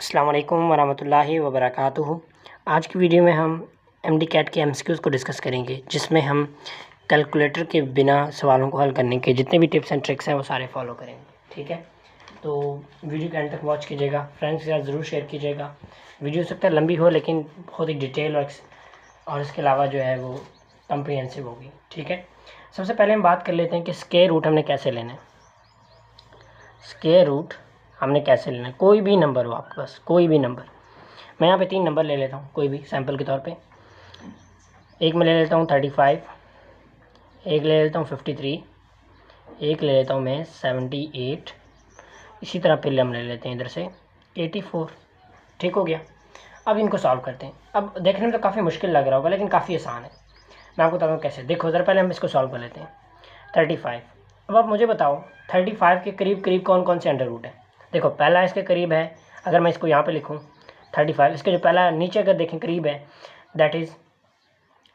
अस्सलाम वालेकुम वरहमतुल्लाहि वबरकातुहू। आज की वीडियो में हम एमडी कैट के एमसीक्यूज़ को डिस्कस करेंगे, जिसमें हम कैलकुलेटर के बिना सवालों को हल करने के जितने भी टिप्स एंड ट्रिक्स हैं वो सारे फॉलो करेंगे। ठीक है, तो वीडियो के एंड तक वॉच कीजिएगा, फ्रेंड्स के साथ ज़रूर शेयर कीजिएगा। वीडियो हो सकता है लंबी हो, लेकिन बहुत ही डिटेल और इसके अलावा जो है वो कम्प्रीहेंसिव होगी। ठीक है, सबसे पहले हम बात कर लेते हैं कि स्क्वायर रूट हमने कैसे लेना है। स्क्वायर रूट हमने कैसे लेना है, कोई भी नंबर हो आपके पास, कोई भी नंबर। मैं यहाँ पे 3 नंबर ले लेता हूँ, कोई भी सैम्पल के तौर पे। एक मैं ले लेता हूँ 35, एक ले लेता हूँ 53, एक ले लेता हूँ मैं 78, इसी तरह फिर हम ले लेते हैं इधर से 84। ठीक हो गया। अब इनको सॉल्व करते हैं। अब देखने में तो काफ़ी मुश्किल लग रहा होगा, लेकिन काफ़ी आसान है। मैं आपको बताता हूँ कैसे। देखो ज़रा, पहले हम इसको सॉल्व कर लेते हैं। 35, अब आप मुझे बताओ 35 के करीब करीब कौन कौन से अंडर रूट है। देखो पहला इसके करीब है, अगर मैं इसको यहाँ पे लिखूँ 35, इसके जो पहला नीचे अगर देखें करीब है, दैट इज़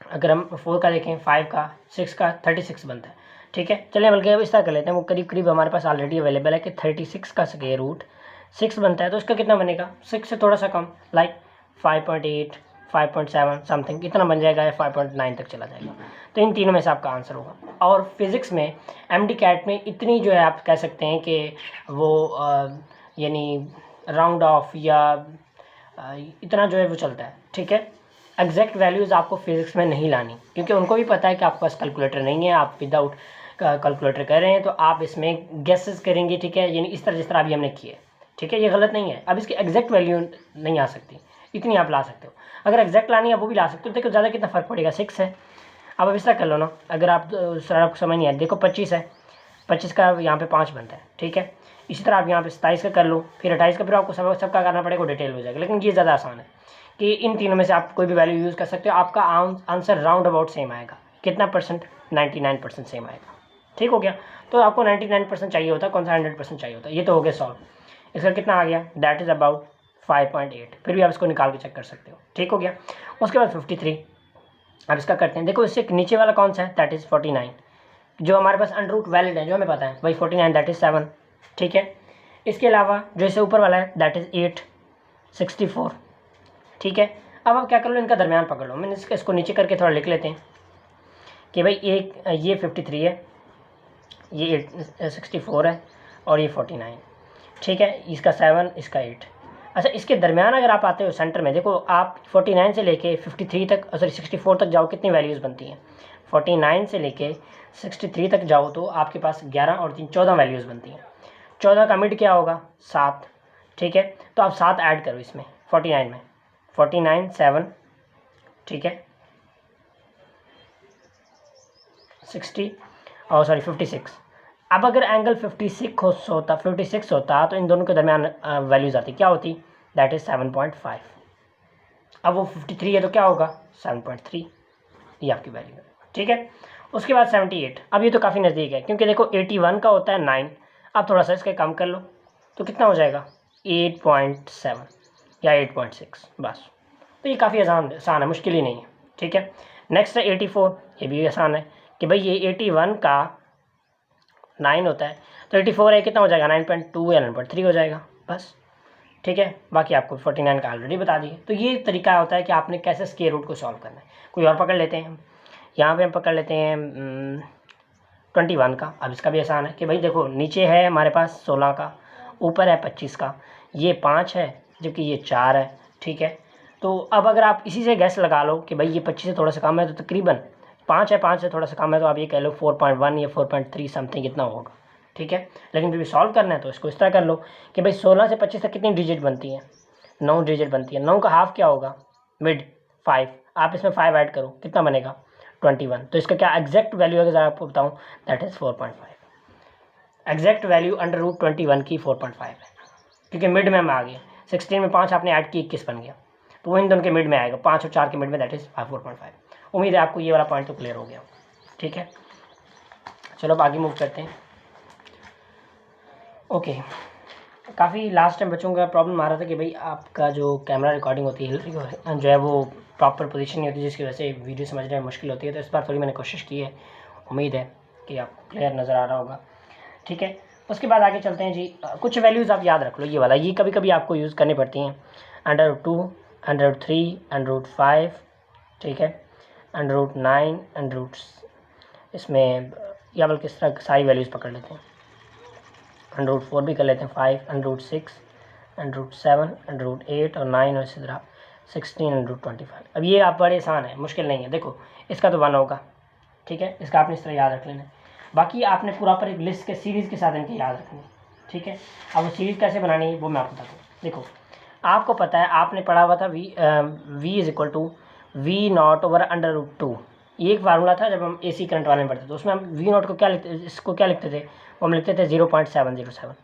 अगर हम 4 का देखें, 5 का, 6 का, 36 बनता है। ठीक है, चलिए बल्कि अब इस तरह कर लेते हैं, वो करीब करीब हमारे पास ऑलरेडी अवेलेबल है कि 36 का स्क्वायर रूट 6 बनता है, तो इसका कितना बनेगा, 6 से थोड़ा सा कम, लाइक 5.8, 5.7 समथिंग इतना बन जाएगा, या 5.9 तक चला जाएगा। तो इन तीनों में से आपका आंसर होगा। और फिज़िक्स में एमडी कैट में इतनी जो है आप कह सकते हैं कि वो यानी राउंड ऑफ या इतना जो है वो चलता है। ठीक है, एग्जैक्ट वैल्यूज़ आपको फिज़िक्स में नहीं लानी, क्योंकि उनको भी पता है कि आपके पास कैलकुलेटर नहीं है, आप विदाउट कैलकुलेटर कर रहे हैं, तो आप इसमें गेसेस करेंगे। ठीक है, यानी इस तरह जिस तरह अभी हमने किए। ठीक है, ये गलत नहीं है। अब इसकी एग्जैक्ट वैल्यू नहीं आ सकती, इतनी आप ला सकते हो। अगर एग्जैक्ट लानी है वो भी ला सकते हो। देखो ज़्यादा कितना फ़र्क पड़ेगा, 6 है। अब इस तरह कर लो ना, अगर आप सर आपको समझ नहीं आए, देखो 25 है, 25 का यहाँ पे 5 बनता है। ठीक है, इसी तरह आप यहाँ पे 27 का कर लो, फिर 28 का, फिर आपको सबका करना पड़ेगा, डिटेल हो जाएगा। लेकिन ये ज़्यादा आसान है कि इन तीनों में से आप कोई भी वैल्यू यूज़ कर सकते हो, आपका आंसर राउंड अबाउट सेम आएगा। कितना परसेंट, 99% सेम आएगा। ठीक हो गया। तो आपको 99% चाहिए होता है, कौन सा 100% चाहिए होता है। ये तो हो गया सॉल्व। इसका कितना आ गया, दैट इज़ अबाउट 5.8। फिर भी आप इसको निकाल के चेक कर सकते हो। ठीक हो गया। उसके बाद 53, अब इसका करते हैं। देखो इससे नीचे वाला कौन सा है, दैट इज़ 49, जो हमारे पास अंडर रूट वैलिड है, जो हमें पता है भाई 49, दैट इज़ 7। ठीक है, इसके अलावा जो इससे ऊपर वाला है दैट इज़ 8, 64। ठीक है, अब आप क्या कर लो, इनका दरमियान पकड़ लो। मैंने इसको नीचे करके थोड़ा लिख लेते हैं कि भाई एक ये 53 है, ये 64 है, और ये 49। ठीक है, इसका 7, इसका 8। अच्छा, इसके दरमियान अगर आप आते हो सेंटर में, देखो आप 49 से लेके 53 तक, सॉरी 64 तक जाओ, कितनी वैल्यूज़ बनती हैं। 49 से लेके 63 तक जाओ तो आपके पास 11 और 3 14 वैल्यूज़ बनती हैं। 14 का मिड क्या होगा, 7। ठीक है, तो आप 7 ऐड करो इसमें 49 में, 49 7, ठीक है, 60 और सॉरी 56। अब अगर एंगल 56 होता तो इन दोनों के दरमियान वैल्यूज़ आती, क्या होती, दैट इज़ 7.5। अब वो 53 है तो क्या होगा, 7.3, ये आपकी वैल्यू है। ठीक है, उसके बाद 78। अब ये तो काफ़ी नज़दीक है, क्योंकि देखो 81 का होता है 9। अब थोड़ा सा इसके कम कर लो तो कितना हो जाएगा, 8.7 या 8.6 बस। तो ये काफ़ी आसान है, मुश्किल ही नहीं है। ठीक है, नेक्स्ट है 84। ये भी आसान है कि भाई ये 81 का 9 होता है, तो 84 है, कितना हो जाएगा, 9.2 या 9.3 हो जाएगा बस। ठीक है, बाकी आपको 49 का ऑलरेडी बता दिए। तो ये तरीका होता है कि आपने कैसे स्क्वायर रूट को सॉल्व करना है। कोई और पकड़ लेते हैं हम, यहाँ पे हम पकड़ लेते हैं 21 का। अब इसका भी आसान है कि भाई देखो नीचे है हमारे पास 16 का, ऊपर है 25 का, ये 5 है जबकि ये 4 है। ठीक है, तो अब अगर आप इसी से गैस लगा लो कि भाई ये 25 से थोड़ा सा कम है, तो तकरीबन 5 है, 5 से थोड़ा सा कम है, तो आप ये कह लो 4.1 या 4.3 समथिंग इतना होगा। ठीक है, लेकिन फिर भी सॉल्व करना है तो इसको इस तरह कर लो कि भाई 16 से 25 तक कितनी डिजिट बनती है, 9 डिजिट बनती है। 9 का हाफ क्या होगा, मिड 5। आप इसमें 5 ऐड करो, कितना बनेगा, 21। तो इसका क्या एग्जैक्ट वैल्यू अगर आपको बताऊँ, that is 4.5। Exact value under root 21 की 4.5 है, क्योंकि मिड में हम आ गए। 16 में 5 आपने ऐड की, 21 बन गया, तो वो इन दोनों के मिड में आएगा, 5 और 4 के मिड में, दैट इज़ 4.5। उम्मीद है आपको ये वाला पॉइंट तो क्लियर हो गया। ठीक है, चलो अब आगे मूव करते हैं। ओके, काफ़ी लास्ट टाइम बच्चों का प्रॉब्लम आ रहा था कि भाई आपका जो कैमरा रिकॉर्डिंग होती है जो है वो प्रॉपर पोजीशन नहीं होती, जिसकी वजह से वीडियो समझने में मुश्किल होती है। तो इस बार थोड़ी मैंने कोशिश की है, उम्मीद है कि आपको क्लियर नज़र आ रहा होगा। ठीक है, उसके बाद आगे चलते हैं जी। कुछ वैल्यूज़ आप याद रख लो, ये वाला, ये कभी कभी आपको यूज़ करनी पड़ती हैं। √2, √3, √5, ठीक है, √9, इसमें या बल्कि इस तरह सारी वैल्यूज़ पकड़ लेते हैं। √4 भी कर लेते हैं, 5, √6, √7, √8 और 9 और इसी तरह 16, √25। अब ये आप बड़े आसान है, मुश्किल नहीं है। देखो इसका तो 1 होगा, ठीक है, इसका आपने इस तरह याद रख लेना है। बाकी आपने पूरा पर एक लिस्ट के सीरीज़ के साथ इनके याद रखनी है, ठीक है। अब वो सीरीज़ कैसे बनानी है वो मैं आपको बताता हूँ। देखो आपको पता है, आपने पढ़ा हुआ था V = V0/√2। ये एक फार्मूला था जब हम AC करंट वाले में पढ़ते थे, तो उसमें हम V0 को क्या लिखते, इसको क्या लिखते थे, वो हम लिखते थे 0.707,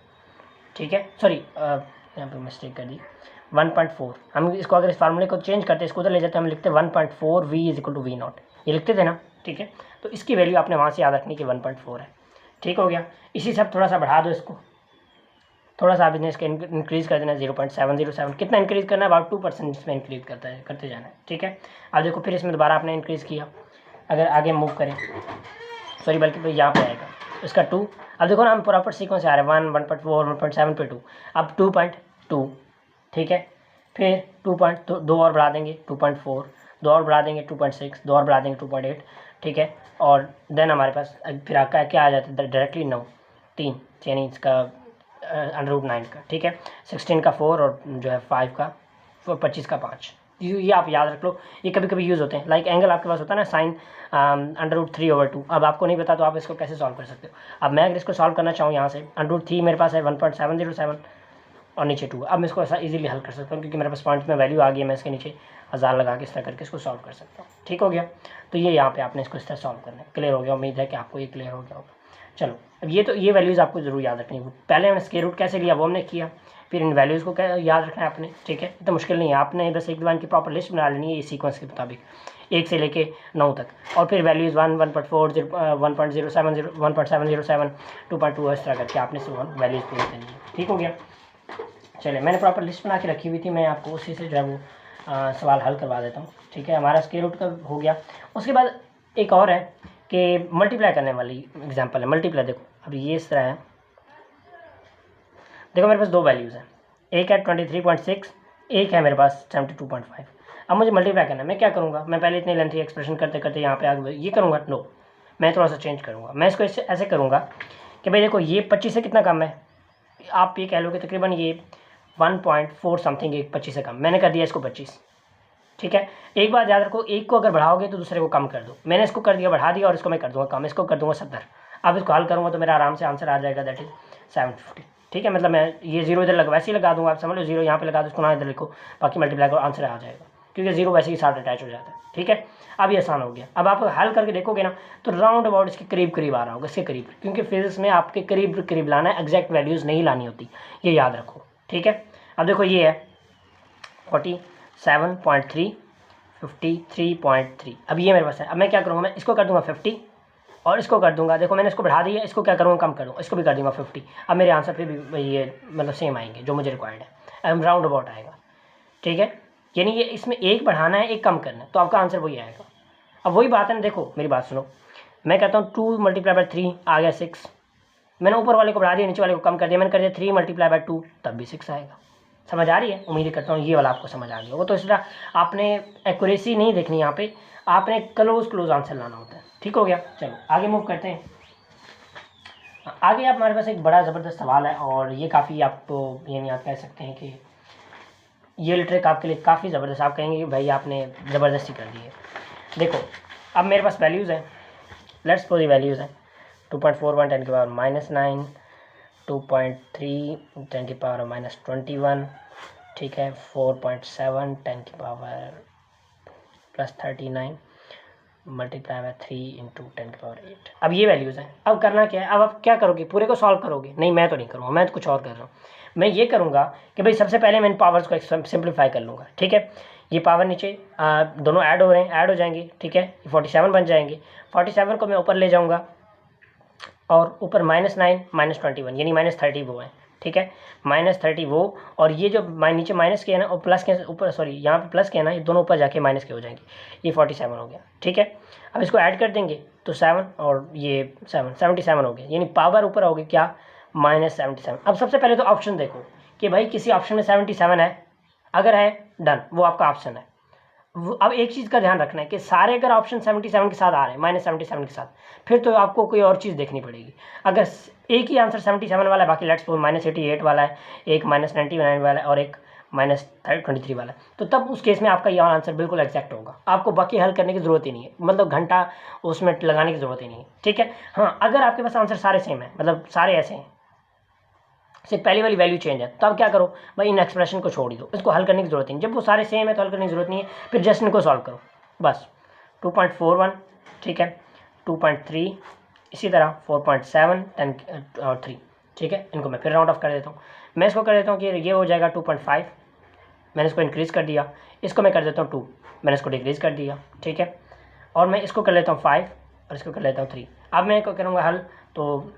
ठीक है। सॉरी यहाँ पे मिस्टेक कर दी, 1.4। हम इसको अगर इस फार्मूले को चेंज करते, इसको उधर ले जाते, हम लिखते 1.4 V = V0, ये लिखते थे ना, ठीक है। तो इसकी वैल्यू आपने वहाँ से याद रखनी कि 1.4 है, ठीक हो गया। इसी से थोड़ा सा बढ़ा दो इसको, थोड़ा सा आप इसने इसका इंक्रीज़ कर देना, 0.707। कितना इंक्रीज़ करना है, अबाउट 2% इसमें इंक्रीज़ करते जाना है, ठीक है। अब देखो फिर इसमें दोबारा आपने इंक्रीज़ किया, अगर आगे मूव करें, सॉरी बल्कि भाई यहाँ पे आएगा इसका 2। अब देखो ना हम प्रॉपर सीक्वेंस से आ रहे हैं, 1, 1.4, 1.7 पे 2, अब 2.2, ठीक है। फिर 2 और बढ़ा देंगे 2.4, 2 और बढ़ा देंगे 2.6, 2 और बढ़ा देंगे 2.8, ठीक है। और देन हमारे पास फिर आपका क्या आ जाता है डायरेक्टली 9, 3, यानी इसका √9 का, ठीक है। 16 का 4 और जो है 5 का 25 का 5, ये आप याद रख लो। ये कभी कभी यूज़ होते हैं, लाइक एंगल आपके पास होता है ना, साइन √3/2। अब आपको नहीं पता तो आप इसको कैसे सॉल्व कर सकते हो। अब मैं अगर इसको सॉल्व करना चाहूँ, यहाँ से √3 मेरे पास है 1.707 और नीचे 2। अब मैं इसको ऐसा इजीली हल कर सकता हूँ क्योंकि मेरे पास पॉइंट में वैल्यू आ गई है, मैं इसके नीचे 1000 लगा के इस तरह करके इसको सॉल्व कर सकता हूँ, ठीक हो गया। तो ये यहाँ पे आपने इसको इस तरह सॉल्व करना है। क्लियर हो गया, उम्मीद है कि आपको ये क्लियर हो गया होगा। चलो अब ये वैल्यूज़ आपको ज़रूर याद रखनी है। पहले हमने स्क्वायर रूट कैसे लिया वो हमने किया, फिर इन वैल्यूज़ को क्या याद रखना है आपने, ठीक है। इतना मुश्किल नहीं है, आपने बस एक दो की प्रॉपर लिस्ट बना लेनी है ये सीक्वेंस के मुताबिक, 1 से लेके 9 तक, और फिर वैल्यूज़ 1, 1.4, 1.070, 1.707, 2.2 इस तरह करके आपने वैल्यूज़ पूरी करनी है, ठीक हो गया। चलिए मैंने प्रॉपर लिस्ट बना के रखी हुई थी, मैं आपको उसी से जो है वो सवाल हल करवा देता हूँ, ठीक है। हमारा स्क्वायर रूट का हो गया। उसके बाद एक और है कि मल्टीप्लाई करने वाली एग्जांपल है। मल्टीप्लाई देखो अब ये इस तरह है, देखो मेरे पास 2 वैल्यूज़ हैं, एक है 23.6, एक है मेरे पास 72.5। अब मुझे मल्टीप्लाई करना है, मैं क्या करूँगा, मैं पहले इतनी लेंथी एक्सप्रेशन करते करते यहाँ पे आगे ये करूँगा, नो, मैं थोड़ा सा चेंज करूँगा। मैं इसको ऐसे करूँगा कि भाई देखो ये 25 से कितना कम है, आप ये कह लो कि तकरीबन ये 1.4 समथिंग, एक 25 से कम, मैंने कर दिया इसको 25, ठीक है। एक बात याद रखो, एक को अगर बढ़ाओगे तो दूसरे को कम कर दो। मैंने इसको कर दिया बढ़ा दिया और इसको मैं कर दूँगा कम, इसको कर दूँगा 70। अब इसको हल करूँगा तो मेरा आराम से आंसर आ जाएगा, दैट इज़ 750, ठीक है। मतलब मैं ये 0 इधर वैसे ही लगा दूँगा, आप समझ लो 0 यहाँ पे लगा दो, इसको ना इधर लिखो, बाकी मल्टीप्लाई करो आंसर आ जाएगा, क्योंकि 0 वैसे ही साथ अटैच हो जाता है, ठीक है। अब ये आसान हो गया। अब आप हल करके देखोगे ना तो राउंड अबाउट इसके करीब करीब आ रहा होगा, इसके करीब, क्योंकि फिजिक्स में आपके करीब करीब लाना है, एग्जैक्ट वैल्यूज़ नहीं लानी होती, ये याद रखो, ठीक है। अब देखो ये है 47.3, 53.3। अब ये मेरे पास है। अब मैं क्या करूँगा, मैं इसको कर दूँगा 50 और इसको कर दूँगा, देखो मैंने इसको बढ़ा दिया, इसको क्या करूँगा कम कर दूँगा, इसको भी कर दूँगा 50। अब मेरे आंसर पे भी ये मतलब सेम आएंगे जो मुझे रिक्वायर्ड है, अब राउंड अबाउट आएगा, ठीक है। यानी ये इसमें एक बढ़ाना है एक कम करना है, तो आपका आंसर वही आएगा। अब वही बात है ना, देखो मेरी बात सुनो, मैं कहता हूँ 2 × 3 आ गया 6, मैंने ऊपर वाले को बढ़ा दिया, नीचे वाले को कम कर दिया, मैंने कर दिया 3 × 2 तब भी 6 आएगा। समझ आ रही है, उम्मीद करता हूँ ये वाला आपको समझ आ गया होगा। तो इस तरह आपने एक्यूरेसी नहीं देखनी यहाँ पे, आपने क्लोज आंसर लाना होता है, ठीक हो गया। चलो आगे मूव करते हैं। आगे आप हमारे पास एक बड़ा ज़बरदस्त सवाल है, और ये काफ़ी आपको यानी आप कह सकते हैं कि ये ट्रिक आपके लिए काफ़ी ज़बरदस्त, आप कहेंगे कि भाई आपने ज़बरदस्ती कर दी है। देखो अब मेरे पास वैल्यूज़ हैं, लेट्स सपोज वैल्यूज़ हैं 2.41 10 की पावर -9, 2.3 10 की पावर -21, ठीक है, 4.7 10 की पावर +39 मल्टीप्लाई बाय 3 × 10 की पावर 8। अब ये वैल्यूज़ हैं। अब करना क्या है, अब आप क्या करोगे, पूरे को सॉल्व करोगे? नहीं, मैं तो नहीं करूँगा, मैं तो कुछ और कर रहा हूँ। मैं ये करूँगा कि भाई सबसे पहले मैं इन पावर्स को सिंप्लीफाई कर लूँगा, ठीक है। ये पावर नीचे दोनों ऐड हो रहे हैं, ऐड हो जाएंगे, ठीक है, 47 बन जाएंगे। 47 को मैं ऊपर ले जाऊँगा और ऊपर -9 -21 यानी -30 वो है, ठीक है, -30 वो, और ये जो नीचे माइनस के है ना और प्लस के ऊपर, सॉरी यहाँ पे प्लस के है ना, ये दोनों ऊपर जाके माइनस के हो जाएंगे, ये 47 हो गया, ठीक है। अब इसको ऐड कर देंगे तो 7 और ये 77 हो गया, यानी पावर ऊपर होगी क्या -77। अब सबसे पहले तो ऑप्शन देखो कि भाई किसी ऑप्शन में 77 है, अगर है डन, वो आपका ऑप्शन है। अब एक चीज़ का ध्यान रखना है कि सारे अगर ऑप्शन 77 के साथ आ रहे हैं, -77 के साथ, फिर तो आपको कोई और चीज़ देखनी पड़ेगी। अगर एक ही आंसर 77 वाला है, बाकी लेट्स सपोज -88 वाला है, एक -99 वाला है और एक -23 वाला है, तो तब उस केस में आपका ये आंसर बिल्कुल एग्जैक्ट होगा। आपको बाकी हल करने की ज़रूरत ही नहीं है, मतलब घंटा उसमें लगाने की ज़रूरत ही नहीं है, ठीक है। हाँ, अगर आपके पास आंसर सारे सेम है, मतलब सारे ऐसे हैं, सिर्फ पहली वाली वैल्यू चेंज है, तो अब क्या करो भाई, इन एक्सप्रेशन को छोड़ दो, इसको हल करने की जरूरत नहीं। जब वो सारे सेम है तो हल करने की जरूरत नहीं है, फिर जस्ट इनको सॉल्व करो बस। 2.41, ठीक है, 2.3, इसी तरह 4.7, 10 और 3, ठीक है। इनको मैं फिर राउंड ऑफ कर देता हूँ। मैं इसको कर देता हूँ कि ये हो जाएगा 2.5, मैंने इसको इंक्रीज़ कर दिया। इसको मैं कर देता हूँ 2, मैंने इसको डिक्रीज़ कर दिया, ठीक है। और मैं इसको कर लेता हूँ 5 और इसको कर लेता हूँ 3। अब मैं करूँगा हल, तो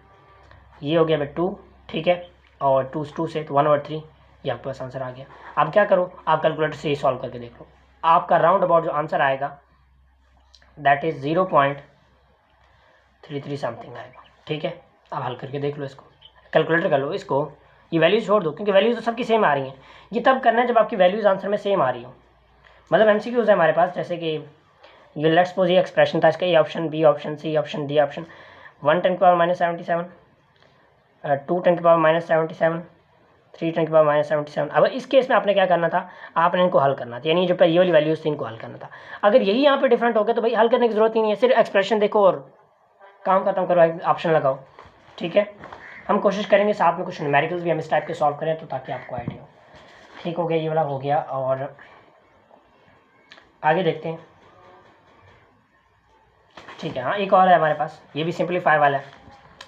ये हो गया भाई 2, ठीक है, और 2 से तो 1/3, ये आपके पास आंसर आ गया। अब क्या करो, आप कैलकुलेटर से ही सॉल्व करके देख लो, आपका राउंड अबाउट जो आंसर आएगा दैट इज़ 0.33 समथिंग आएगा, ठीक है। अब हल करके देख लो, इसको कैलकुलेटर कर लो, इसको ये वैल्यूज़ छोड़ दो, क्योंकि वैल्यूज़ तो सबकी सेम आ रही हैं। ये तब करना है जब आपकी वैल्यूज़ आंसर में सेम आ रही हो, मतलब MCQs है हमारे पास, जैसे कि ये लेट्स सपोज ये एक्सप्रेशन था, इसका A option, B option, C option, D option, 1 10 की पावर -77, 2 10 की पावर -77, 3 10 की पावर -77। अब इस केस में आपने क्या करना था, आपने इनको हल करना था, यानी जो ये वाली वैल्यूज थी इनको हल करना था। अगर यही यहाँ पे डिफरेंट हो गया तो भाई हल करने की जरूरत ही नहीं है, सिर्फ एक्सप्रेशन देखो और काम खत्म करो, ऑप्शन लगाओ, ठीक है। हम कोशिश करेंगे साथ में कुछ न्यूमेरिकल्स भी हम इस टाइप के सॉल्व करें, तो ताकि आपको आइडिया हो। ठीक हो गया, ये वाला हो गया, और आगे देखते हैं। ठीक है, हाँ एक और है हमारे पास, ये भी सिंप्लीफाई वाला है।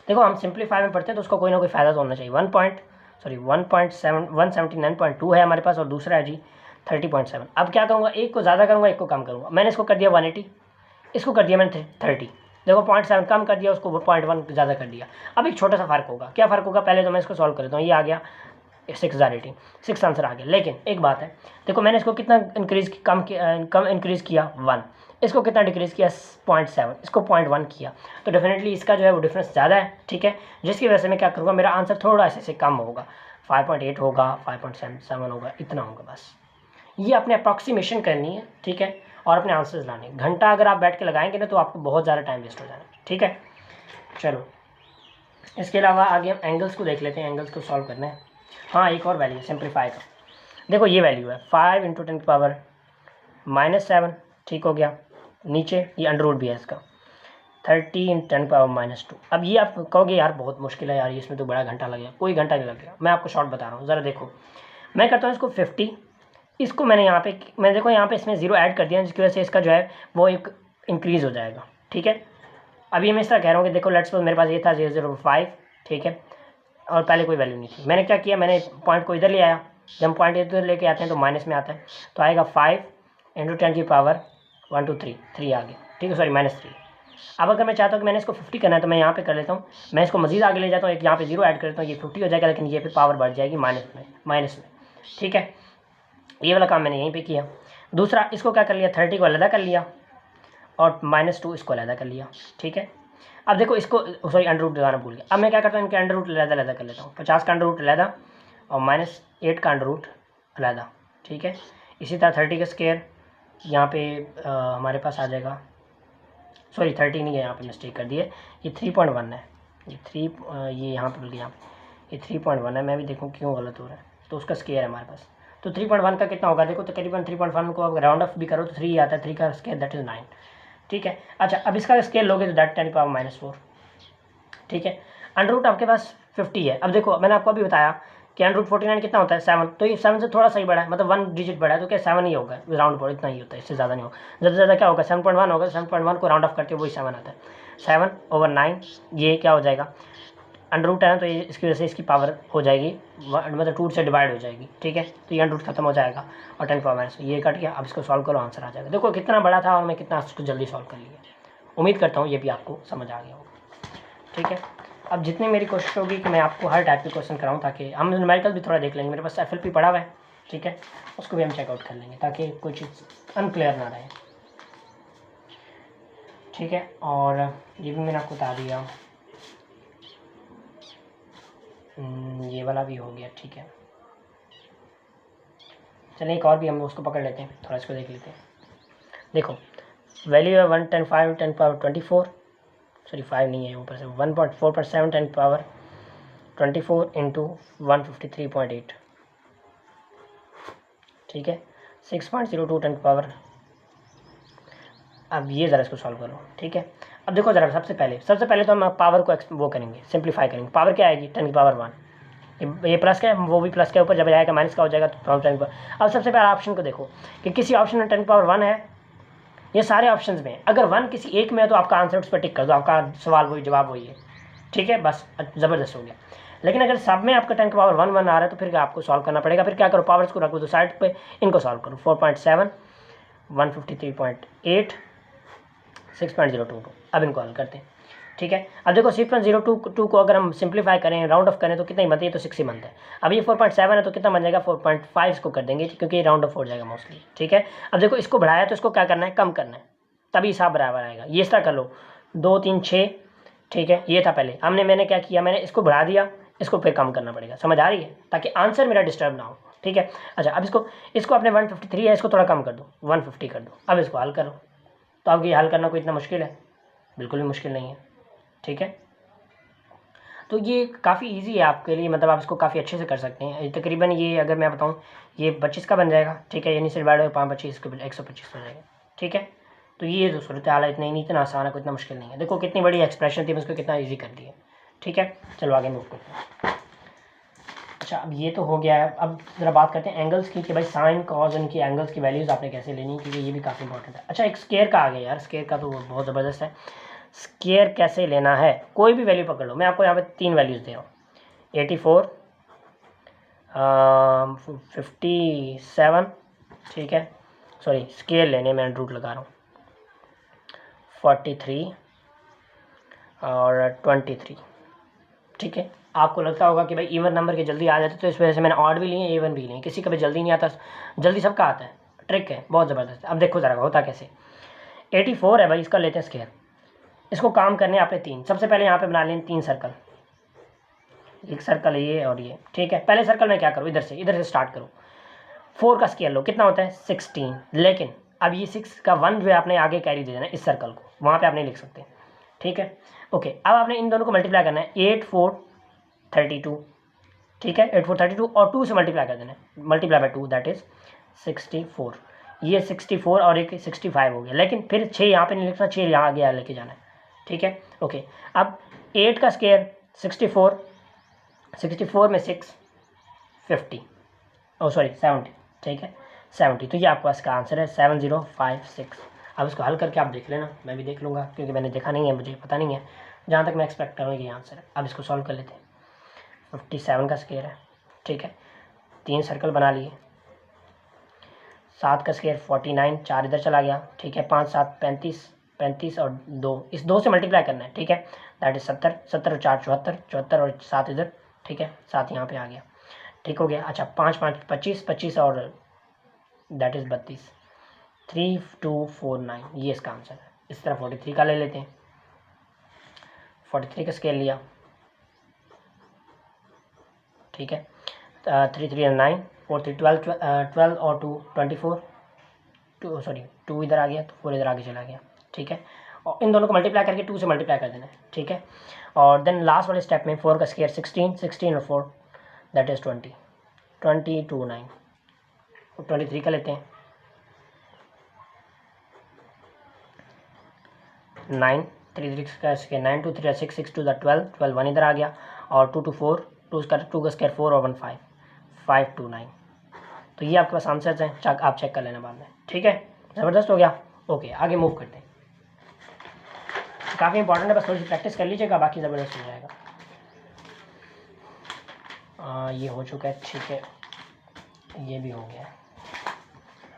देखो हम सिंप्लीफाई में पढ़ते हैं तो उसको कोई ना कोई फ़ायदा तो होना चाहिए। 179.2 है हमारे पास, और दूसरा है जी 30.7। अब क्या करूँगा, एक को ज़्यादा करूँगा, एक को कम करूँगा। मैंने इसको कर दिया 180, इसको कर दिया मैंने 30। देखो 0.7 कम कर दिया, उसको 0.1 ज़्यादा कर दिया। अब एक छोटा सा फ़र्क होगा, क्या फ़र्क होगा, पहले तो मैं इसको सॉल्व कर देता हूँ। ये आ गया 6080, 6 आंसर आ गया। लेकिन एक बात है, देखो मैंने इसको कितना इंक्रीज़ कम इंक्रीज़ किया 1, इसको कितना डिक्रीज़ किया 0.7, इसको 0.1 किया, तो डेफिनेटली इसका जो है वो डिफरेंस ज़्यादा है, ठीक है। जिसकी वजह से मैं क्या करूँगा, मेरा आंसर थोड़ा से कम होगा, 5.8 होगा, 5.7 होगा, इतना होगा बस। ये अपने अप्रॉक्सीमेशन करनी है, ठीक है, और अपने आंसर्स लाने। घंटा अगर आप बैठ के लगाएंगे ना तो आपको बहुत ज़्यादा टाइम वेस्ट हो जाना, ठीक है। चलो, इसके अलावा आगे हम एंगल्स को देख लेते हैं, एंगल्स को सॉल्व करना है। हाँ, एक और वैल्यू सिंप्लीफाई का, देखो ये वैल्यू है 5 × 10 की पावर -7, ठीक हो गया। नीचे ये अंडर रूट भी है इसका, 30 × 10 की पावर -2। अब ये आप कहोगे यार बहुत मुश्किल है यार, इसमें तो बड़ा घंटा लगेगा। कोई घंटा नहीं लगेगा, मैं आपको शॉर्ट बता रहा हूँ, ज़रा देखो। मैं करता हूँ इसको 50, इसको मैंने यहाँ पे, मैं देखो यहाँ पे इसमें 0 ऐड कर दिया, जिसकी वजह से इसका जो है वो एक इंक्रीज़ हो जाएगा, ठीक है। अभी मैं इस तरह कह रहा हूँ कि देखो लेट्स सपोज मेरे पास ये था 0.05, ठीक है, और पहले कोई वैल्यू नहीं थी। मैंने क्या किया, मैंने पॉइंट को इधर ले आया। जब हम पॉइंट इधर लेके आते हैं तो माइनस में आता है, तो आएगा 5 × 10 की पावर 1 2 3 आ गया, ठीक है, सॉरी -3। अब अगर मैं चाहता हूँ कि मैंने इसको 50 करना है तो मैं यहाँ पे कर लेता हूँ, मैं इसको मजीद आगे ले जाता हूँ, एक यहाँ पे 0 ऐड कर देता हूँ, ये 50 हो जाएगा, लेकिन ये पे पावर बढ़ जाएगी माइनस में, ठीक है। ये वाला काम मैंने यहीं पे किया। दूसरा, इसको क्या कर लिया, 30 को अलग कर लिया और -2 इसको अलग कर लिया, ठीक है। अब देखो इसको, सॉरी अंडर रूट लगाना भूल गया। अब मैं क्या करता हूँ, इनके अंडर रूट अलग कर लेता हूँ। 50 का अंडर रूट अलग और -8 का अंडर रूट अलग, ठीक है। इसी तरह 30 का स्क्वायर यहाँ पे हमारे पास आ जाएगा, सॉरी 30 नहीं है, यहाँ पे मिस्टेक कर दी है, ये 3.1 है, ये यहाँ पे बल्कि यहाँ पे ये 3.1 है। मैं भी देखूँ क्यों गलत हो रहा है, तो उसका स्क्वायर है हमारे पास। तो 3.1 का कितना होगा, देखो तकरीबन 3.1 को अब राउंड ऑफ भी करो तो 3 आता है, 3 का स्क्वायर दैट इज़ 9, ठीक है। अच्छा, अब इसका स्केल लोगे तो दैट 10 की पावर -4, ठीक है। अंडर रूट आपके पास 50 है। अब देखो मैंने आपको अभी बताया कि अंडर रूट 49 कितना होता है 7, तो ये 7 से थोड़ा सा ही बड़ा है, मतलब 1 डिजिट बड़ा है, तो क्या 7 ही होगा राउंड पर, इतना ही होता है, इससे ज़्यादा नहीं होगा। ज़्यादा से ज़्यादा क्या होगा 7.1 होगा, 7.1 को राउंड ऑफ करते हुए वही 7 आता है। 7/9 ये क्या हो जाएगा, अंडर रूट है ना, तो ये इसकी वजह से इसकी पावर हो जाएगी मतलब 2 से डिवाइड हो जाएगी, ठीक है। तो ये अंडर रूट खत्म हो जाएगा और 10 पावर माइनस ये कट गया। अब इसको सॉल्व करो, आंसर आ जाएगा। देखो कितना बड़ा था और मैं कितना उसको जल्दी सॉल्व कर लिया। उम्मीद करता हूँ ये भी आपको समझ आ गया होगा, ठीक है। अब जितनी मेरी कोशिश होगी कि मैं आपको हर टाइप के क्वेश्चन कराऊँ, ताकि हम न्यूमेरिकल भी थोड़ा देख लेंगे। मेरे पास FLP पड़ा हुआ है, ठीक है, उसको भी हम चेकआउट कर लेंगे ताकि कोई चीज़ अनक्लियर ना रहे, ठीक है। और ये भी मैंने आपको बता दिया। ये वाला भी हो गया, ठीक है। चलिए एक और भी हम उसको पकड़ लेते हैं, थोड़ा इसको देख लेते हैं। देखो वैल्यू है 1 10 5 10 पावर 24, सॉरी 5 नहीं है ऊपर से, 1.4.7 10 पावर 24 इंटू 153.8, ठीक है, 6.02 10 पावर। अब ये ज़रा इसको सॉल्व करो, ठीक है। अब देखो ज़रा सबसे पहले तो हम पावर को वो करेंगे, सिंप्लीफाई करेंगे। पावर क्या आएगी, 10 की पावर 1, ये प्लस का है, वो भी प्लस के ऊपर जब जाएगा माइनस का हो जाएगा, तो 10 की पावर। अब सबसे पहले ऑप्शन को देखो कि किसी ऑप्शन में 10 की पावर 1 है, ये सारे ऑप्शंस में अगर 1 किसी एक में है तो आपका आंसर उस पर टिक कर दो, आपका सवाल वही जवाब वही है, ठीक है, बस ज़बरदस्त हो गया। लेकिन अगर सब में आपका 10 की पावर 1 1 आ रहा है तो फिर आपको सॉल्व करना पड़ेगा। फिर क्या करो, पावर्स को रखो तो साइड पे, इनको सॉल्व करो, 4.7 153.8 6.022। अब इनको हल करते हैं, ठीक है। अब देखो 6.022 को अगर हम सिंप्लीफाई करें, राउंड ऑफ करें तो कितना ही बनती है, तो 6 ही बनता है। अब ये 4.7 है तो कितना बन जाएगा, 4.5 इसको कर देंगे क्योंकि ये राउंड ऑफ हो जाएगा मोस्टली, ठीक है। अब देखो इसको बढ़ाया तो इसको क्या करना है, कम करना है, तभी हिसाब बराबर आएगा। ये इस तरह कर लो, 2 3 6, ठीक है, ये था पहले। मैंने क्या किया, मैंने इसको बढ़ा दिया, इसको फिर कम करना पड़ेगा, समझ आ रही है, ताकि आंसर मेरा डिस्टर्ब ना हो, ठीक है। अच्छा अब इसको अपने 153 है, इसको थोड़ा कम कर दो, 150 कर दो। अब इसको हल करो, तो अब ये हल करना कोई इतना मुश्किल है, बिल्कुल भी मुश्किल नहीं है, ठीक है। तो ये काफ़ी इजी है आपके लिए, मतलब आप इसको काफ़ी अच्छे से कर सकते हैं। तकरीबन ये अगर मैं बताऊँ, ये 25 का बन जाएगा, ठीक है, यानी से डिवाइड हो 5 25 को 125 हो जाएगा, ठीक है। तो ये जो सूरत हाल है इतना आसान है, कोई इतना मुश्किल नहीं है। देखो कितनी बड़ी एक्सप्रेशन थी, मैं उसको कितना ईजी कर दिया, ठीक है। चलो आगे मूव करते हैं। अच्छा अब ये तो हो गया है, अब ज़रा बात करते हैं एंगल्स की, कि भाई साइन कॉज इनकी एंगल्स की वैल्यूज़ आपने कैसे लेनी, क्योंकि ये भी काफ़ी इंपॉर्टेंट है। अच्छा एक स्केयर का आ गया यार, स्केयर का तो बहुत ज़बरदस्त है। स्केयर कैसे लेना है, कोई भी वैल्यू पकड़ लो, मैं आपको यहाँ पे 3 वैल्यूज़ दे रहा हूँ, 84 57, ठीक है, सॉरी स्केयर लेने मैं रूट लगा रहा हूँ, 43 और 23, ठीक है। आपको लगता होगा कि भाई इवन नंबर के जल्दी आ जाते, तो इस वजह से मैंने ऑड भी लिए, इवन भी लिए। किसी का भी जल्दी नहीं आता, जल्दी सबका आता है, ट्रिक है बहुत ज़बरदस्त। अब देखो ज़रा होता कैसे, 84 है भाई, इसका लेते हैं स्केयर। इसको काम करने आपने 3, सबसे पहले यहाँ पे बना लें 3 सर्कल, एक सर्कल ये और ये, ठीक है। पहले सर्कल में क्या करो, इधर से स्टार्ट करो, 4 का स्केयर लो, कितना होता है 16। लेकिन अब ये 6 का 1 जो है आपने आगे कैरी दे देना इस सर्कल को, वहाँ पे आप नहीं लिख सकते, ठीक है। ओके अब आपने इन दोनों को मल्टीप्लाई करना है, 8 4 32, ठीक है, 8 4 32 और 2 से मल्टीप्लाई कर देना है, मल्टीप्लाई बाय 2 दैट इज 64। ये 64 और एक 65 हो गया, लेकिन फिर 6 यहाँ पे नहीं लिखना, 6 यहाँ आगे लेके जाना है, ठीक है। ओके अब 8 का स्केयर 64 में 6 50, ओ सॉरी 70, ठीक है 70। तो ये आपके पास का आंसर है 7056। अब इसको हल करके आप देख लेना, मैं भी देख लूँगा क्योंकि मैंने देखा नहीं है, मुझे पता नहीं है, जहाँ तक मैं एक्सपेक्ट करूँगा ये आंसर है। अब इसको सॉल्व कर लेते हैं। 57 का स्केयर है, ठीक है, 3 सर्कल बना लिए, 7 का स्केयर 49, 4 इधर चला गया, ठीक है, 5 7 35 35 और 2, इस 2 से मल्टीप्लाई करना है, ठीक है, दैट इज 70 70 और 4 74 74 और 7 इधर, ठीक है, 7 यहाँ पे आ गया, ठीक हो गया। अच्छा 5 5 25 25 और दैट इज़ 32, 3249, ये इसका आंसर है। इस तरह 43 का ले लेते हैं, 43 का स्केल लिया, ठीक है, 3 3 9 4 3 12 और 2 24, 2 सॉरी 2 इधर आ गया तो 4 इधर आगे चला गया, ठीक है। और इन दोनों को मल्टीप्लाई करके 2 से मल्टीप्लाई कर देना है, ठीक है। और देन लास्ट वाले स्टेप में 4 का स्केयर 16 16 और 4 दैट इज़ 20 229, 23 का लेते हैं, 9 3 3 का स्केयर 9 2 3 6 6 2 12 12 1 इधर आ गया, और 2 2 4 2 का स्केयर 4 और 1 5 529। तो ये आपके पास आंसर्स हैं, आप चेक कर लेना बाद में, ठीक है, ज़बरदस्त हो गया। ओके आगे मूव करते हैं, काफ़ी इंपॉर्टेंट है, बस थोड़ी सी प्रैक्टिस कर लीजिएगा, बाकी ज़बरदस्त हो जाएगा। ये हो चुका है, ठीक है, ये भी हो गया।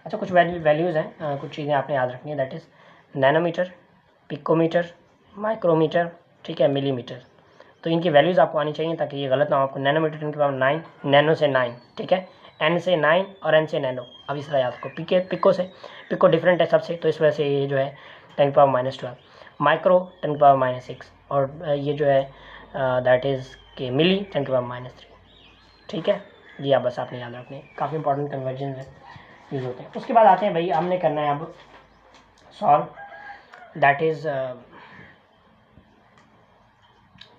अच्छा कुछ वैल्यूज़ हैं, कुछ चीज़ें आपने याद रखनी है, that is nanometre, picometre, micrometre, ठीक है, मिलीमीटर। तो इनकी वैल्यूज़ आपको आनी चाहिए ताकि ये गलत ना हो आपको। नैनोमीटर इनके पास 9, नैनो से 9, ठीक है, एन से 9 और एन से नैनो। अब इस तरह याद रखो, पिको डिफरेंट है सबसे, तो इस वजह से ये जो है 10 पावर -12, माइक्रो 10 पावर -6, और ये जो है दैट इज़ कि मिली 10⁻³ ठीक है। ये आप बस आपने याद रखने, काफ़ी इंपॉर्टेंट कन्वर्जन है यूज़ होते हैं। उसके बाद आते हैं भाई, हमने करना है अब सॉल्व, दैट इज़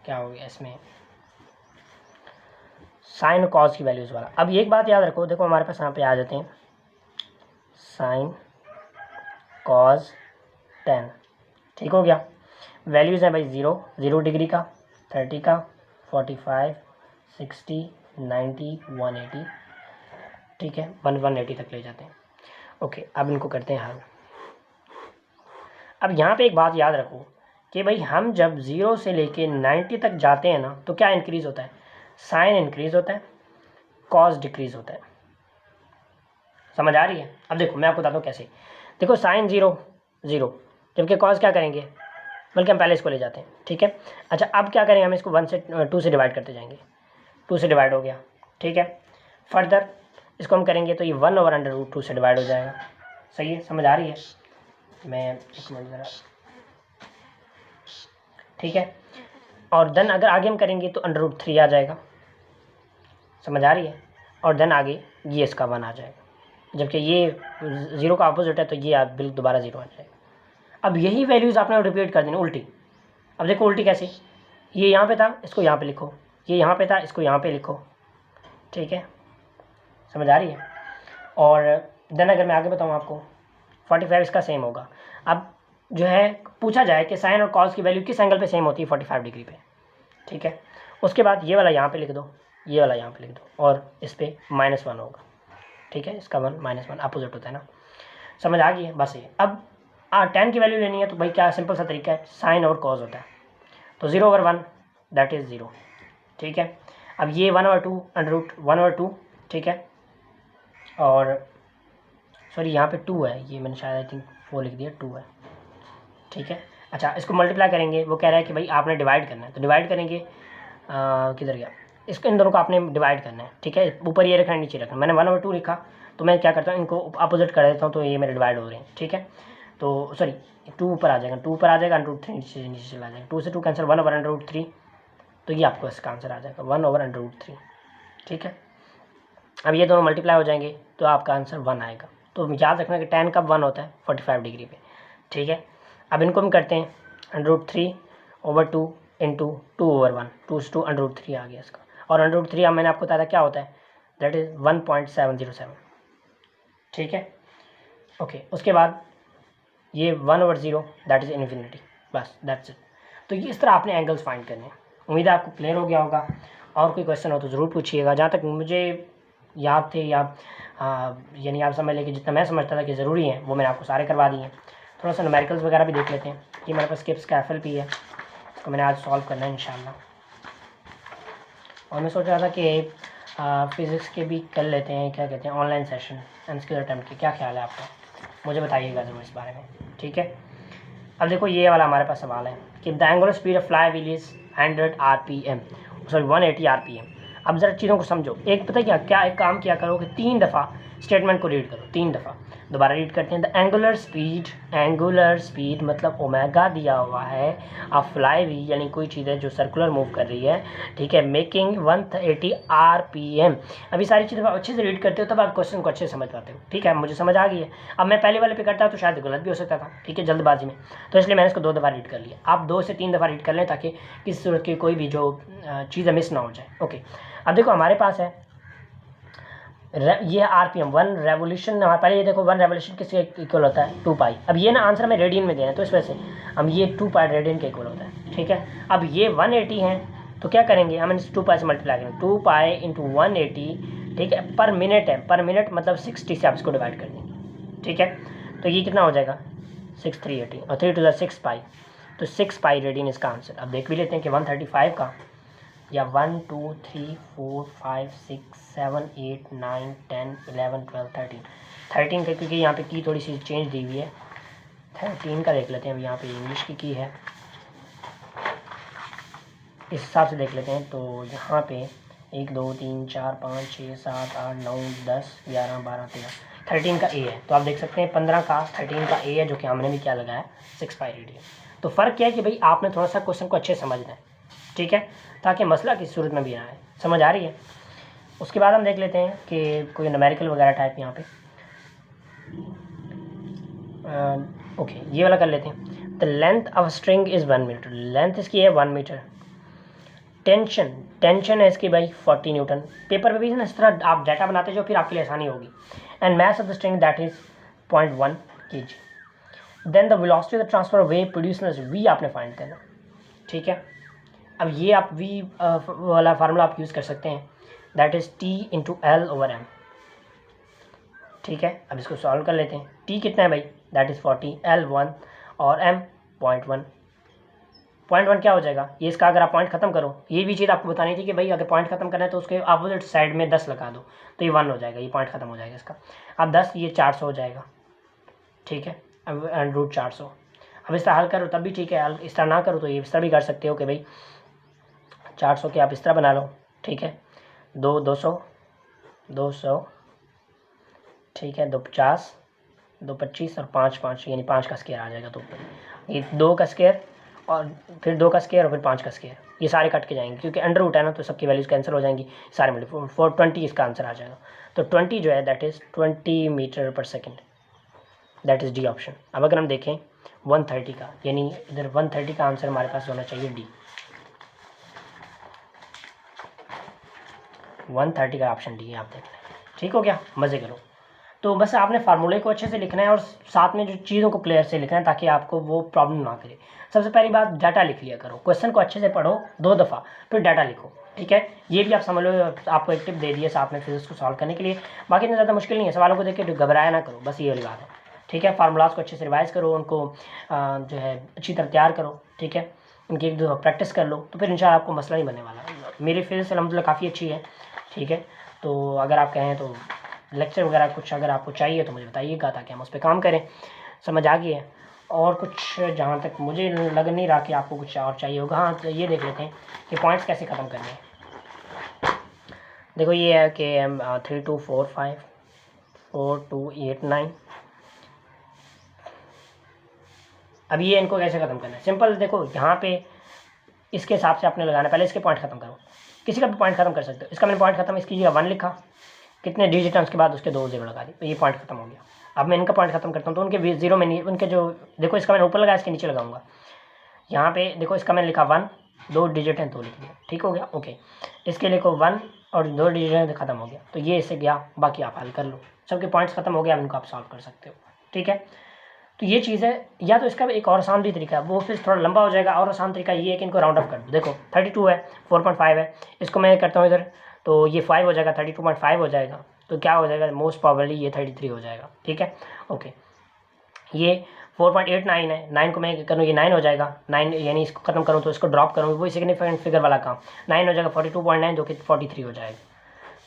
क्या हो गया इसमें, साइन और कॉज की वैल्यूज़ वाला। अब एक बात याद रखो, देखो हमारे पास यहाँ पे आ जाते हैं साइन कॉज tan, ठीक हो गया। वैल्यूज़ हैं भाई 0 डिग्री का, 30 का, 45, 60, 90, 180, ठीक है, 180 तक ले जाते हैं। ओके, अब इनको करते हैं हल। अब यहाँ पे एक बात याद रखो कि भाई हम जब 0 से लेके 90 तक जाते हैं ना, तो क्या इंक्रीज़ होता है, साइन इंक्रीज़ होता है, कॉज डिक्रीज़ होता है। समझ आ रही है? अब देखो मैं आपको बताता हूँ कैसे। देखो साइन 0 0, जबकि कॉज क्या करेंगे, बल्कि हम पहले इसको ले जाते हैं, ठीक है। अच्छा, अब क्या करेंगे, हम इसको 1 से 2 से डिवाइड करते जाएंगे, 2 से डिवाइड हो गया, ठीक है। फर्दर इसको हम करेंगे तो ये 1/√2 से डिवाइड हो जाएगा। सही है, समझ आ रही है? मैं एक मिनट ज़रा, ठीक है। और देन अगर आगे हम करेंगे तो √3 आ जाएगा, समझ आ रही है। और देन आगे ये इसका 1 आ जाएगा, जबकि ये 0 का अपोजिट है, तो ये आप बिल्कुल दोबारा 0 आ जाएगा। अब यही वैल्यूज़ आपने रिपीट कर देनी उल्टी। अब देखो उल्टी कैसे, ये यहाँ पे था, इसको यहाँ पे लिखो, ये यहाँ पे था, इसको यहाँ पे लिखो, ठीक है, समझ आ रही है। और देन अगर मैं आगे बताऊँ आपको, 45 इसका सेम होगा। अब जो है पूछा जाए कि साइन और कॉस की वैल्यू किस एंगल पे सेम होती है, 45 डिग्री पे, ठीक है। उसके बाद ये वाला यहाँ पे लिख दो, ये वाला यहाँ पे लिख दो, और इस पर -1 होगा, ठीक है। इसका 1 -1 अपोजिट होता है ना, समझ आ गई है? बस ये अब tan की वैल्यू लेनी है तो भाई क्या सिंपल सा तरीका है, साइन और कॉस होता है, तो 0/1 दैट इज़ 0, ठीक है। अब ये 1/2 √1/2, ठीक है। और सॉरी यहाँ पे 2 है, ये मैंने शायद आई थिंक वो लिख दिया, 2 है, ठीक है। अच्छा, इसको मल्टीप्लाई करेंगे, वो कह रहा है कि भाई आपने डिवाइड करना है, तो डिवाइड करेंगे, किधर गया, इसको इन दोनों को आपने डिवाइड करना है, ठीक है। ऊपर ये रखना है, नीचे रखना है। मैंने 1/2 लिखा, तो मैं क्या करता हूँ, इनको अपोजिट कर देता हूँ, तो ये मेरे डिवाइड हो रहे हैं, ठीक है। तो सॉरी 2 ऊपर आ जाएगा, 2 ऊपर आ जाएगा, √3 नीचे नीचे चला जाएगा, 2 से 2 कैंसिल, 1/√3, तो ये आपको इसका आंसर आ जाएगा 1/√3, ठीक है। अब ये दोनों मल्टीप्लाई हो जाएंगे तो आपका आंसर 1 आएगा। तो याद रखना कि tan कब 1 होता है, 45 डिग्री पे, ठीक है। अब इनको हम करते हैं √3/2 इंटू 2/1, 2 से 2 √3 आ गया इसका। और √3 अब मैंने आपको बताया क्या होता है, दैट इज़ 1.707, ठीक है। ओके, उसके बाद ये 1/0 दैट इज़ इन्फिनिटी, बस दैट्स इट। तो ये इस तरह आपने एंगल्स फाइंड करने हैं। उम्मीद है आपको क्लियर हो गया होगा। और कोई क्वेश्चन हो तो ज़रूर पूछिएगा। जहाँ तक मुझे याद थे या यानी आप समझ लें कि जितना मैं समझता था कि ज़रूरी है, वो मैंने आपको सारे करवा दिए हैं। थोड़ा सा न्यूमेरिकल्स वगैरह भी देख लेते हैं। ये मेरे पास स्किप्स का FLP है, इसको मैंने आज सॉल्व करना है इंशाल्लाह। और मैं सोच रहा था कि फ़िज़िक्स के भी कर लेते हैं, क्या कहते हैं, ऑनलाइन सेशन MCQ अटैम्प्ट के। क्या ख्याल है आपका, मुझे बताइएगा ज़रूर इस बारे में, ठीक है। अब देखो ये वाला हमारे पास सवाल है कि the angular speed of fly wheel is 100 RPM, sorry 180 RPM। अब ज़रा चीज़ों को समझो। एक पता है क्या एक काम किया करो कि 3 दफ़ा स्टेटमेंट को रीड करो, 3 दफ़ा। दोबारा रीड करते हैं। द एंगुलर स्पीड मतलब ओमेगा दिया हुआ है, अब फ्लाई व्हील यानी कोई चीज़ है जो सर्कुलर मूव कर रही है, ठीक है, मेकिंग 180 RPM। अभी सारी चीज़ें आप अच्छे से रीड करते हो तब आप क्वेश्चन को अच्छे से समझ पाते हो, ठीक है। मुझे समझ आ गई है। अब मैं पहले वाले पे करता तो शायद गलत भी हो सकता था, ठीक है, जल्दबाजी में, तो इसलिए मैंने इसको 2 दफ़ा रीड कर लिया। आप 2 से 3 दफ़ा रीड कर लें ताकि किसी सूरत की कोई भी जो चीज़ें मिस ना हो जाए। ओके, अब देखो हमारे पास है ये RPM 1 रेवोल्यूशन। पहले ये देखो 1 रेवोल्यूशन किसके इक्वल होता है, 2 पाई। अब ये ना आंसर हमें रेडियन में देना है, तो इस वजह से हम ये 2 पाई रेडियन के इक्वल होता है, ठीक है। अब ये 180 है, तो क्या करेंगे, हम इस 2 पाई से मल्टीप्लाई करेंगे, 2 पाई इंटू 180, ठीक है। पर मिनट है, पर मिनट मतलब 60 से आप इसको डिवाइड कर देंगे, ठीक है। तो ये कितना हो जाएगा, 6 3 80 और 3 2 6 पाई, तो 6 पाई रेडियन इसका आंसर। अब देख भी लेते हैं कि 135 का या 1 2 3 4 5 6 7 8 9 10 11 12 13 का, क्योंकि यहाँ पे की थोड़ी सी चेंज दी हुई है। 13 का देख लेते हैं। अब यहाँ पे इंग्लिश की है, इस हिसाब से देख लेते हैं। तो यहाँ पे 1 2 3 4 5 6 7 8 9 10 11 12 13 13 का A है। तो आप देख सकते हैं 15 का 13 का A है, जो कि हमने भी क्या लगाया, 6 पाई रेडियन। तो फ़र्क क्या है कि भाई आपने थोड़ा सा क्वेश्चन को अच्छे से समझना है, ठीक है, ताकि मसला किस सूरत में भी ना आए। समझ आ रही है? उसके बाद हम देख लेते हैं कि कोई न्यूमेरिकल वगैरह टाइप यहाँ पे ओके ये वाला कर लेते हैं। The length of string is 1 metre, length इसकी है 1 मीटर। टेंशन है इसकी भाई 40 न्यूटन। पेपर पे भी ना इस तरह आप डाटा बनाते जो फिर आपके लिए आसानी होगी। And mass of the string that is 0.1 kg। Then the velocity of the transfer wave produce we आपने फाइंड करना। ठीक है, अब ये आप वी वाला फार्मूला आप यूज़ कर सकते हैं, that is T into L over M. ठीक है, अब इसको सॉल्व कर लेते हैं। T कितना है भाई, दैट इज़ 40, L 1 और M 0.1। 0.1 क्या हो जाएगा, ये इसका अगर आप पॉइंट खत्म करो, ये भी चीज़ आपको बतानी थी कि भाई अगर पॉइंट खत्म करना है तो उसके अपोजिट साइड में 10 लगा दो, तो ये 1 हो जाएगा, ये पॉइंट खत्म हो जाएगा इसका। अब 10 ये 400 हो जाएगा। ठीक है, अब √ 400। अब इस तरह हल करो तब भी ठीक है, इस तरह ना करो तो ये इस तरह भी कर सकते हो कि भाई 400 के आप इस तरह बना लो। ठीक है, 200 200, ठीक है, 2 50, 2 25 और 5 5, यानी 5 का स्क्वायर आ जाएगा। तो ये 2 का स्क्वायर और फिर 2 का स्क्वायर और फिर 5 का स्क्वायर, ये सारे कट के जाएंगे क्योंकि अंडर रूट है ना, तो सबकी वैल्यूज़ कैंसिल हो जाएंगी, सारे मिले 420 इसका आंसर आ जाएगा। तो 20 जो है दैट इज़ 20 मीटर पर second, that is D option. अब अगर हम देखें 130 का, यानी इधर 130 का आंसर हमारे पास होना चाहिए डी। 130 का ऑप्शन डी है, आप देख लें। ठीक हो गया, मज़े करो। तो बस आपने फार्मूले को अच्छे से लिखना है और साथ में जो चीज़ों को क्लियर से लिखना है ताकि आपको वो प्रॉब्लम ना करे। सबसे पहली बात डाटा लिख लिया करो, क्वेश्चन को अच्छे से पढ़ो 2 दफ़ा, फिर डाटा लिखो। ठीक है, ये भी आप समझ लो, आपको एक टिप दे दी है साथ में फिजिक्स को सॉल्व करने के लिए। बाकी इतना ज़्यादा मुश्किल नहीं है, सवालों को देख के घबराया ना करो, बस ये वाली बात है। ठीक है, फार्मूलाज को अच्छे से रिवाइज़ करो, उनको जो है अच्छी तरह तैयार करो। ठीक है, उनकी एक दो प्रैक्टिस कर लो, तो फिर इंशाल्लाह आपको मसला नहीं बनने वाला। मेरी फिजिक्स अलहमदुलिल्लाह काफ़ी अच्छी है। ठीक है, तो अगर आप कहें तो लेक्चर वगैरह कुछ अगर आपको चाहिए तो मुझे बताइएगा ताकि हम उस पर काम करें। समझ आ गई है? और कुछ जहाँ तक मुझे लग नहीं रहा कि आपको कुछ और चाहिए होगा। हाँ, तो ये देख लेते हैं कि पॉइंट्स कैसे ख़त्म करने हैं। देखो ये है कि 3 2 4 5 4 2 8 9। अब ये इनको कैसे ख़त्म करना है, सिंपल। देखो यहाँ पे इसके हिसाब से आपने लगाना, पहले इसके पॉइंट ख़त्म करो, किसी का भी पॉइंट ख़त्म कर सकते हो। इसका मैंने पॉइंट ख़त्म इसकी जगह 1 लिखा, कितने डिजिट हैं उसके बाद उसके 2 0 लगा दी, तो ये पॉइंट खत्म हो गया। अब मैं इनका पॉइंट खत्म करता हूँ, तो उनके 0 में नहीं, उनके जो देखो इसका मैंने ऊपर लगाया, इसके नीचे लगाऊंगा। यहाँ पे देखो इसका मैंने लिखा 1, 2 डिजिट हैं 2 लिख दिया। ठीक हो गया, ओके। इसके लिखो 1 और 2 डिजिट हैं, खत्म हो गया, तो ये इससे गया। बाकी आप हल कर लो, सबके पॉइंट्स खत्म हो गया, अब इनको आप सॉल्व कर सकते हो। ठीक है, तो ये चीज़ है। या तो इसका एक और आसान भी तरीका है, वो फिर थोड़ा लंबा हो जाएगा। और आसान तरीका ये है कि इनको राउंड ऑफ कर दो। देखो 32 है, 4.5 है, इसको मैं करता हूँ इधर, तो ये 5 हो जाएगा, 32.5 हो जाएगा, तो क्या हो जाएगा, मोस्ट प्रॉबली ये 33 हो जाएगा। ठीक है, ओके। ये 4.89 है, 9 को मैं करूँ ये 9 हो जाएगा, 9 यानी इसको खत्म करूँ तो इसको ड्रॉप करूँ, वही सिग्निफिकेंट फिगर वाला काम, 9 हो जाएगा, 42.9 जो कि 43 हो जाएगा।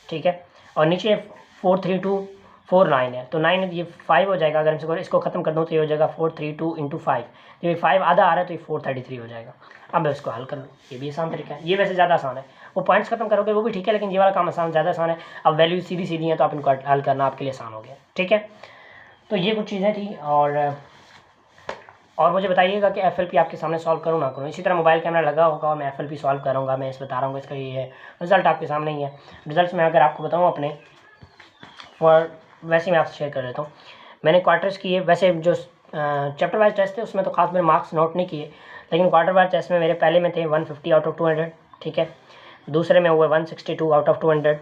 ठीक है, और नीचे 43249 है, तो 9 ये 5 हो जाएगा। अगर इसको खत्म कर दूँ तो ये हो जाएगा 432 इंटू 5, ये 5 आधा आ रहा है तो ये 433 हो जाएगा। अब इसको हल कर लो, ये भी आसान तरीका है। ये वैसे ज़्यादा आसान है, वो पॉइंट्स खत्म करोगे वो भी ठीक है, लेकिन ये वाला काम आसान, ज़्यादा आसान है। अब वैल्यू सीधी सीधी है तो आप इनको हल करना आपके लिए आसान हो गया। ठीक है, तो ये कुछ चीज़ें थी। और मुझे बताइएगा कि FLP आपके सामने सॉल्व करूँ ना करूँ। इसी तरह मोबाइल कैमरा लगा होगा और मैं FLP सॉल्व करूँगा, मैं इस बता रहा हूँ इसका ये है रिज़ल्ट आपके सामने ही है। रिज़ल्ट में अगर आपको बताऊँ अपने वैसे मैं आपसे शेयर कर देता हूँ। मैंने क्वार्टर्स किए, वैसे जो चैप्टर वाइज टेस्ट थे उसमें तो खास मैंने मार्क्स नोट नहीं किए, लेकिन क्वार्टर वाइज टेस्ट में मेरे पहले में थे 150 आउट ऑफ 200। ठीक है, दूसरे में हुए 162 आउट ऑफ 200,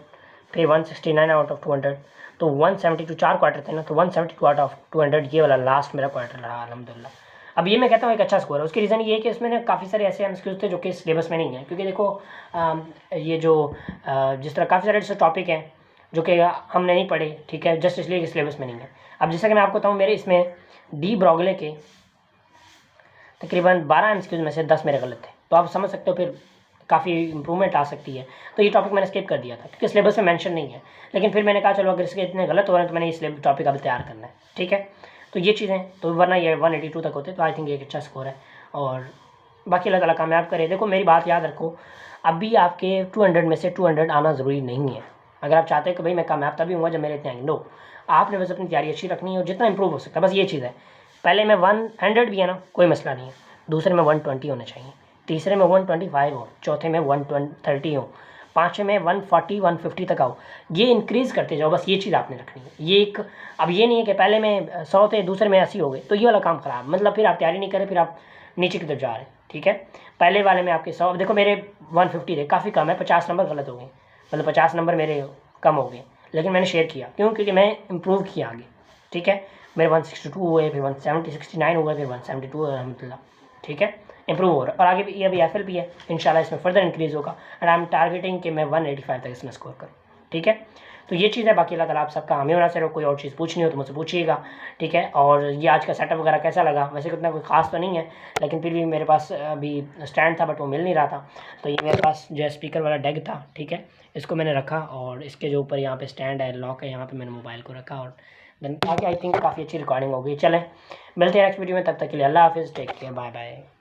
फिर 169 आउट ऑफ 200, तो 172 4 क्वार्टर थे ना, तो 172 आउट ऑफ 200 ये वाला लास्ट मेरा क्वार्टर रहा अल्हम्दुलिल्लाह। अब ये मैं कहता हूँ एक अच्छा स्कोर है। उसकी रीज़न ये है कि इसमें ना काफ़ी सारे ऐसे MCQs थे जो कि सिलेबस में नहीं है, क्योंकि देखो ये जो जिस तरह काफ़ी सारे ऐसे टॉपिक हैं जो कि हमने नहीं पढ़े, ठीक है, जस्ट इसलिए कि सिलेबस में नहीं है। अब जैसा कि मैं आपको बताऊँ, मेरे इसमें डी ब्रोगले के तकरीबन 12 MCQs में से 10 मेरे गलत थे, तो आप समझ सकते हो फिर काफ़ी इंप्रूवमेंट आ सकती है। तो ये टॉपिक मैंने स्किप कर दिया था क्योंकि सिलेबस में मेंशन नहीं है, लेकिन फिर मैंने कहा चलो अगर इसके इतने गलत हो रहे हैं तो मैंने इस टॉपिक अभी तैयार करना है। ठीक है, तो ये चीज़ें, तो वरना ये 182 तक होते, तो आई थिंक ये एक अच्छा स्कोर है। और बाकी अल्लाह ताला कामयाब करे। देखो मेरी बात याद रखो, अभी आपके 200 में से 200 आना ज़रूरी नहीं है। अगर आप चाहते हैं कि भाई मैं कामयाब तभी हूँगा जब मेरे इतने आएंगे, नो, आपने बस अपनी तैयारी अच्छी रखनी है और जितना इंप्रूव हो सकता है, बस ये चीज़ है। पहले में 100 भी है ना, कोई मसला नहीं है, दूसरे में 120 होने चाहिए, तीसरे में 125 हो, चौथे में 130 हो, पाँचवें में 140 150 तक आओ। ये इंक्रीज़ करते जाओ, बस ये चीज़ आपने रखनी है। ये एक, अब ये नहीं है कि पहले में 100 थे दूसरे में 80 हो गए, तो ये वाला काम ख़राब, मतलब फिर आप तैयारी नहीं करें, फिर आप नीचे की तरफ जा रहे हैं। ठीक है, पहले वाले में आपके 100, देखो मेरे 150 थे, काफ़ी कम है, 50 नंबर गलत हो गए, मतलब 50 नंबर मेरे कम हो गए, लेकिन मैंने शेयर किया क्यों, क्योंकि मैं इम्प्रूव किया आगे। ठीक है, मेरे 162 हुए, फिर 169 हुए, फिर 172 हुए, अलहमदिल्ला। ठीक है, इंप्रूव हो रहा है, और आगे भी ये अभी FL भी है, इंशाल्लाह इसमें फर्दर इंक्रीज़ होगा, एंड आई एम टारगेटिंग कि मैं 185 तक इसमें स्कोर करूँ। ठीक है, तो ये चीज़ है। बाकी अल्लाह ताला आप सबका हामी होना चाहिए। कोई और चीज़ पूछनी हो तो मुझसे पूछिएगा। ठीक है, और ये आज का सेटअप वगैरह कैसा लगा, वैसे कितना कोई ख़ास तो नहीं है, लेकिन फिर भी मेरे पास अभी स्टैंड था बट वो मिल नहीं रहा था, तो ये मेरे पास जो है स्पीकर वाला डेग था। ठीक है, इसको मैंने रखा, और इसके जो ऊपर यहाँ पे स्टैंड है, लॉक है, यहाँ पे मैंने मोबाइल को रखा, और देन आगे आई थिंक काफ़ी अच्छी रिकॉर्डिंग हो गई। चलें, मिलते हैं नेक्स्ट वीडियो में, तब तक के लिए अल्लाह हाफिज़, टेक केयर, बाय बाय।